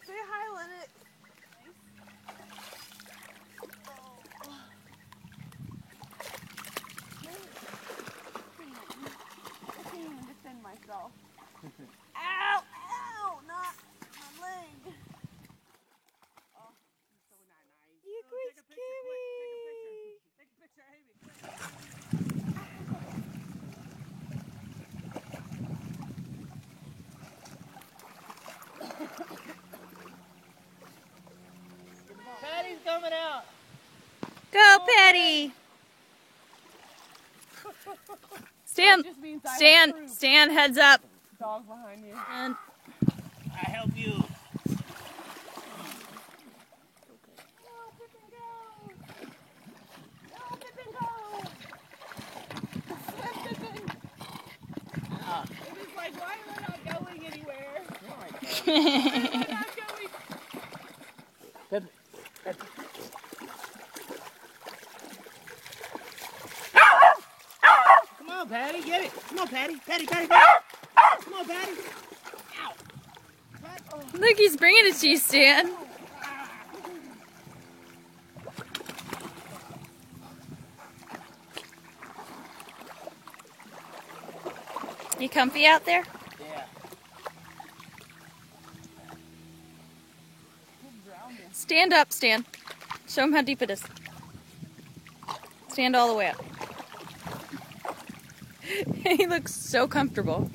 Say hi, Lennox. I can't even defend myself. Ow! Ow! Not my leg. Oh, he's so not nice. You Oh, take a picture, quick. Take a picture. Take a picture, Amy, quick. Patty's coming out. Go, Patty. Stand, heads up. Dog behind you. And I help you. It was like, why am I not going anywhere? Why am I not going? Come on, Patty, get it. Come on, Patty. Patty. Come on, Patty. Ow. look, he's bringing it to you, Stan. You comfy out there? Yeah. Stand up, Stan. Show him how deep it is. Stand all the way up. He looks so comfortable.